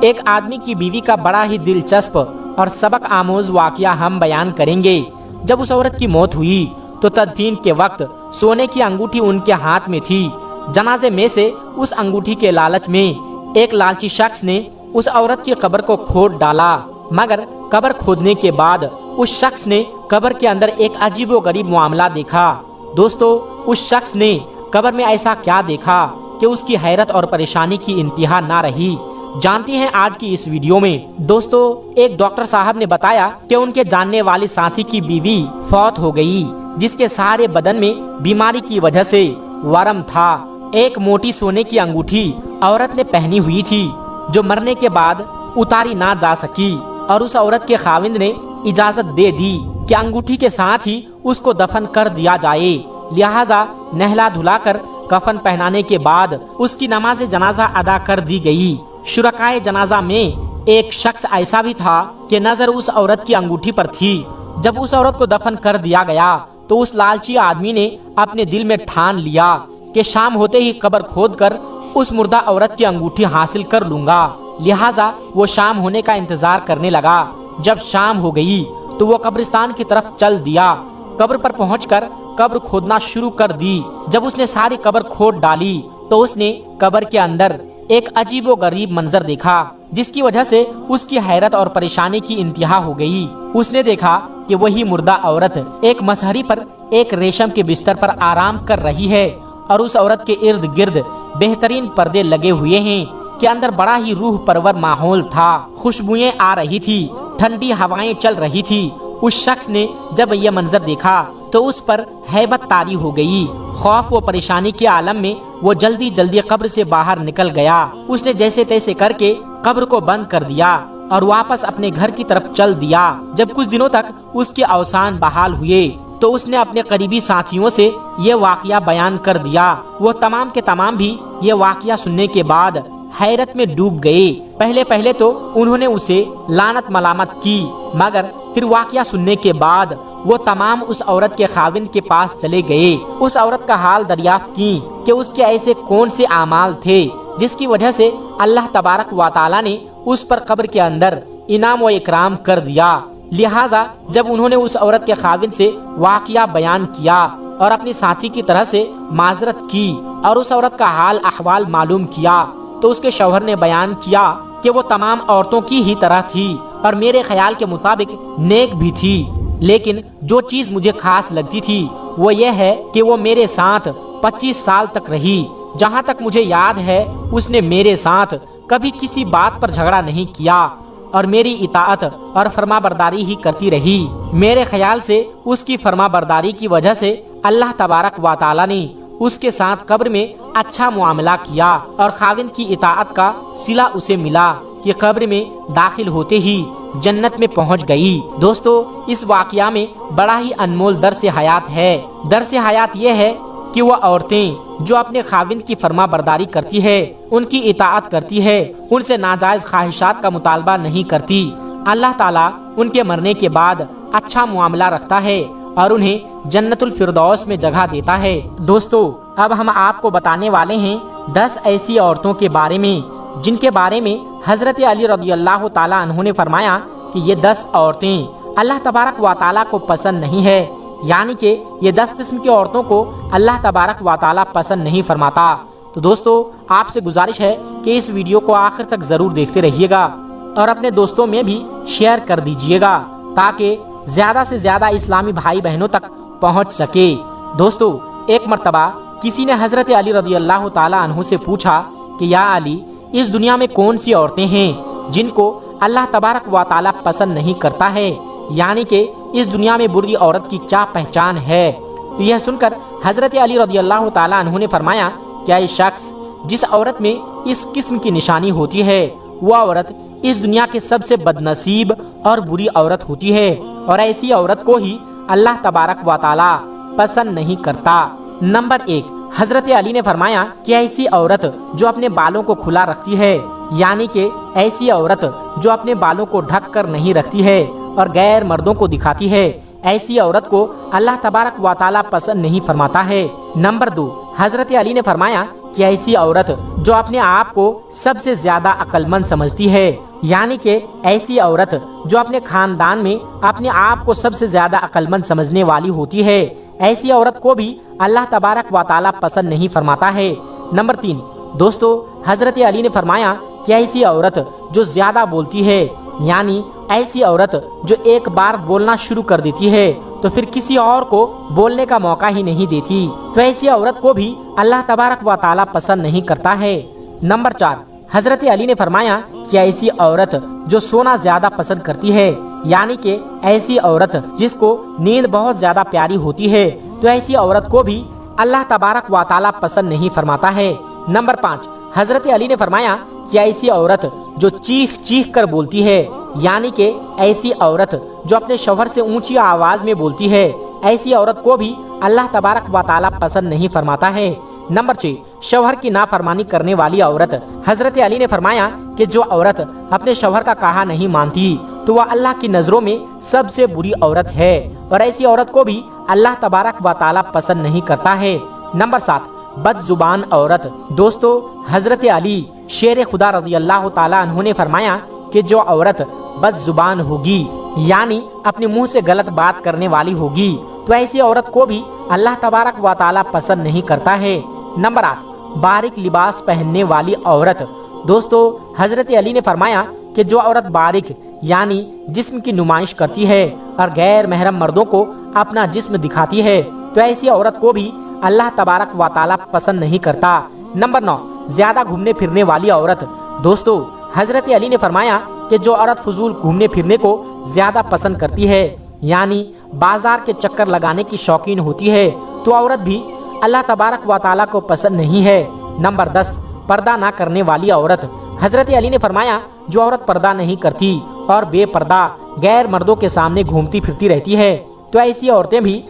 ایک آدمی کی بیوی کا بڑا ہی دلچسپ اور سبق آموز واقعہ ہم بیان کریں گے۔ جب اس عورت کی موت ہوئی تو تدفین کے وقت سونے کی انگوٹھی ان کے ہاتھ میں تھی۔ جنازے میں سے اس انگوٹھی کے لالچ میں ایک لالچی شخص نے اس عورت کی قبر کو کھود ڈالا، مگر قبر کھودنے کے بعد اس شخص نے قبر کے اندر ایک عجیب و غریب معاملہ دیکھا۔ دوستو، اس شخص نے قبر میں ایسا کیا دیکھا کہ اس کی حیرت اور پریشانی کی انتہا نہ رہی؟ جانتے ہیں آج کی اس ویڈیو میں۔ دوستو، ایک ڈاکٹر صاحب نے بتایا کہ ان کے جاننے والے ساتھی کی بیوی فوت ہو گئی، جس کے سارے بدن میں بیماری کی وجہ سے ورم تھا۔ ایک موٹی سونے کی انگوٹھی عورت نے پہنی ہوئی تھی جو مرنے کے بعد اتاری نہ جا سکی، اور اس عورت کے خاوند نے اجازت دے دی کہ انگوٹھی کے ساتھ ہی اس کو دفن کر دیا جائے، لہٰذا نہلا دھلا کر کفن پہنانے کے بعد اس کی نماز جنازہ ادا کر دی گئی۔ شرکائے جنازہ میں ایک شخص ایسا بھی تھا کہ نظر اس عورت کی انگوٹھی پر تھی۔ جب اس عورت کو دفن کر دیا گیا تو اس لالچی آدمی نے اپنے دل میں ٹھان لیا کہ شام ہوتے ہی قبر کھود کر اس مردہ عورت کی انگوٹھی حاصل کر لوں گا، لہٰذا وہ شام ہونے کا انتظار کرنے لگا۔ جب شام ہو گئی تو وہ قبرستان کی طرف چل دیا۔ قبر پر پہنچ کر قبر کھودنا شروع کر دی۔ جب اس نے ساری قبر کھود ڈالی تو اس نے قبر کے اندر ایک عجیب و غریب منظر دیکھا، جس کی وجہ سے اس کی حیرت اور پریشانی کی انتہا ہو گئی۔ اس نے دیکھا کہ وہی مردہ عورت ایک مسہری پر ایک ریشم کے بستر پر آرام کر رہی ہے، اور اس عورت کے ارد گرد بہترین پردے لگے ہوئے ہیں کہ اندر بڑا ہی روح پرور ماحول تھا۔ خوشبوئیں آ رہی تھی، ٹھنڈی ہوائیں چل رہی تھی۔ اس شخص نے جب یہ منظر دیکھا تو اس پر ہیبت طاری ہو گئی۔ خوف و پریشانی کے عالم میں وہ جلدی جلدی قبر سے باہر نکل گیا۔ اس نے جیسے تیسے کر کے قبر کو بند کر دیا اور واپس اپنے گھر کی طرف چل دیا۔ جب کچھ دنوں تک اس کے اوسان بحال ہوئے تو اس نے اپنے قریبی ساتھیوں سے یہ واقعہ بیان کر دیا۔ وہ تمام کے تمام بھی یہ واقعہ سننے کے بعد حیرت میں ڈوب گئے۔ پہلے تو انہوں نے اسے لعنت ملامت کی، مگر پھر واقعہ سننے کے بعد وہ تمام اس عورت کے خاوند کے پاس چلے گئے۔ اس عورت کا حال دریافت کی کہ اس کے ایسے کون سے اعمال تھے جس کی وجہ سے اللہ تبارک و تعالی نے اس پر قبر کے اندر انعام و اکرام کر دیا۔ لہٰذا جب انہوں نے اس عورت کے خاوند سے واقعہ بیان کیا اور اپنی ساتھی کی طرح سے معذرت کی اور اس عورت کا حال احوال معلوم کیا تو اس کے شوہر نے بیان کیا کہ وہ تمام عورتوں کی ہی طرح تھی اور میرے خیال کے مطابق نیک بھی تھی، لیکن جو چیز مجھے خاص لگتی تھی وہ یہ ہے کہ وہ میرے ساتھ 25 سال تک رہی۔ جہاں تک مجھے یاد ہے اس نے میرے ساتھ کبھی کسی بات پر جھگڑا نہیں کیا اور میری اطاعت اور فرما برداری ہی کرتی رہی۔ میرے خیال سے اس کی فرما برداری کی وجہ سے اللہ تبارک و تعالی نے اس کے ساتھ قبر میں اچھا معاملہ کیا اور خاوند کی اطاعت کا صلہ اسے ملا کہ قبر میں داخل ہوتے ہی جنت میں پہنچ گئی۔ دوستو، اس واقعہ میں بڑا ہی انمول درس حیات ہے۔ درس حیات یہ ہے کہ وہ عورتیں جو اپنے خاوند کی فرما برداری کرتی ہے، ان کی اطاعت کرتی ہے، ان سے ناجائز خواہشات کا مطالبہ نہیں کرتی، اللہ تعالیٰ ان کے مرنے کے بعد اچھا معاملہ رکھتا ہے اور انہیں جنت الفردوس میں جگہ دیتا ہے۔ دوستو، اب ہم آپ کو بتانے والے ہیں 10 ایسی عورتوں کے بارے میں جن کے بارے میں حضرت علی رضی اللہ تعالیٰ عنہ نے فرمایا کہ یہ 10 عورتیں اللہ تبارک و تعالیٰ کو پسند نہیں ہے، یعنی کہ یہ 10 قسم کی عورتوں کو اللہ تبارک و تعالیٰ پسند نہیں فرماتا۔ تو دوستو، آپ سے گزارش ہے کہ اس ویڈیو کو آخر تک ضرور دیکھتے رہیے گا اور اپنے دوستوں میں بھی شیئر کر دیجیے گا تاکہ زیادہ سے زیادہ اسلامی بھائی بہنوں تک پہنچ سکے۔ دوستو، ایک مرتبہ کسی نے حضرت علی رضی اللہ تعالیٰ عنہ سے پوچھا کہ یا علی، اس دنیا میں کون سی عورتیں ہیں جن کو اللہ تبارک و تعالیٰ پسند نہیں کرتا ہے، یعنی کہ اس دنیا میں بری عورت کی کیا پہچان ہے؟ تو یہ سن کر حضرت علی رضی اللہ تعالیٰ عنہ نے فرمایا کہ اے شخص، جس عورت میں اس قسم کی نشانی ہوتی ہے وہ عورت اس دنیا کے سب سے بد نصیب اور بری عورت ہوتی ہے، اور ایسی عورت کو ہی اللہ تبارک و تعالیٰ پسند نہیں کرتا۔ نمبر 1، حضرت علی نے فرمایا کہ ایسی عورت جو اپنے بالوں کو کھلا رکھتی ہے، یعنی کہ ایسی عورت جو اپنے بالوں کو ڈھک کر نہیں رکھتی ہے اور غیر مردوں کو دکھاتی ہے، ایسی عورت کو اللہ تبارک و تعالیٰ پسند نہیں فرماتا ہے۔ نمبر 2، حضرت علی نے فرمایا کہ ایسی عورت جو اپنے آپ کو سب سے زیادہ عقل مند سمجھتی ہے، یعنی کہ ایسی عورت جو اپنے خاندان میں اپنے آپ کو سب سے زیادہ عقل مند سمجھنے والی ہوتی ہے، ایسی عورت کو بھی اللہ تبارک و تعالی پسند نہیں فرماتا ہے۔ نمبر 3 دوستو، حضرت علی نے فرمایا کہ ایسی عورت جو زیادہ بولتی ہے، یعنی ایسی عورت جو ایک بار بولنا شروع کر دیتی ہے تو پھر کسی اور کو بولنے کا موقع ہی نہیں دیتی، تو ایسی عورت کو بھی اللہ تبارک و تعالی پسند نہیں کرتا ہے۔ نمبر 4 حضرت علی نے فرمایا کہ ایسی عورت جو سونا زیادہ پسند کرتی ہے، یعنی کہ ایسی عورت جس کو نیند بہت زیادہ پیاری ہوتی ہے، تو ایسی عورت کو بھی اللہ تبارک و تعالی پسند نہیں فرماتا ہے۔ نمبر 5 حضرت علی نے فرمایا کہ ایسی عورت جو چیخ چیخ کر بولتی ہے، یعنی کہ ایسی عورت جو اپنے شوہر سے اونچی آواز میں بولتی ہے، ایسی عورت کو بھی اللہ تبارک و تعالی پسند نہیں فرماتا ہے۔ نمبر 6 شوہر کی نافرمانی کرنے والی عورت۔ حضرت علی نے فرمایا کہ جو عورت اپنے شوہر کا کہا نہیں مانتی تو وہ اللہ کی نظروں میں سب سے بری عورت ہے، اور ایسی عورت کو بھی اللہ تبارک و تعالی پسند نہیں کرتا ہے۔ نمبر 7 بد زبان عورت۔ دوستو، حضرت علی شیر خدا رضی اللہ تعالیٰ عنہ نے فرمایا کہ جو عورت بد زبان ہوگی، یعنی اپنے منہ سے غلط بات کرنے والی ہوگی، تو ایسی عورت کو بھی اللہ تبارک و تعالی پسند نہیں کرتا ہے۔ نمبر 8 باریک لباس پہننے والی عورت۔ دوستو، حضرت علی نے فرمایا کہ جو عورت باریک یعنی جسم کی نمائش کرتی ہے اور غیر محرم مردوں کو اپنا جسم دکھاتی ہے، تو ایسی عورت کو بھی اللہ تبارک و تعالی پسند نہیں کرتا۔ نمبر 9 زیادہ گھومنے پھرنے والی عورت۔ دوستو، حضرت علی نے فرمایا کہ جو عورت فضول گھومنے پھرنے کو زیادہ پسند کرتی ہے، یعنی بازار کے چکر لگانے کی شوقین ہوتی ہے، تو عورت بھی اللہ تبارک و تعالی کو پسند نہیں ہے۔ نمبر 10 پردہ نہ کرنے والی عورت۔ حضرت علی نے فرمایا جو عورت پردہ نہیں کرتی اور بے پردہ غیر مردوں کے سامنے گھومتی پھرتی رہتی ہے، تو ایسی عورتیں بھی